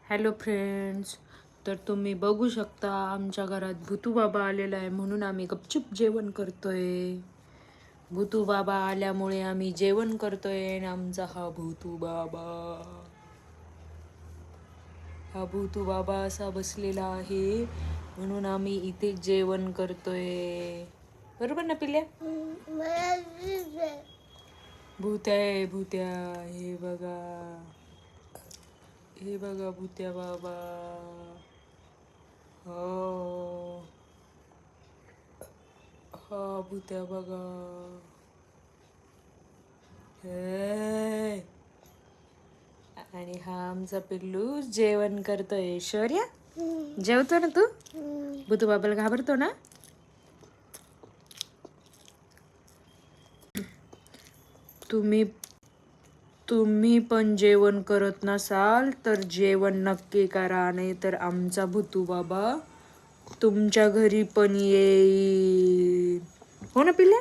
Hello friends, तर तुम्ही बघू शकता आमच्या घरात भूतू बाबा आलेला आहे म्हणून आम्ही गपचूप जेवण करतोय. भूतू बाबा आल्यामुळे आम्ही जेवण करतोय आणि आमचा हा भूतू बाबा असा बसलेला आहे म्हणून आम्ही इथे जेवण करतोय. बरोबर ना पिल्या? भूत्या आहे भूत्या, हे बघा भूत्या बाबा. हो हा भूत्या बघा. हे आणि हा आमचा पिल्लू जेवण करतोय. शौर्या जेवतो ना तू? भूतू बाबाला घाबरतो ना? तुम्ही पण जेवण करत नसाल तर जेवण नक्की करा, नाही तर आमचा भूतू बाबा तुमच्या घरी पण येईल. हो ना पिल्ल्या?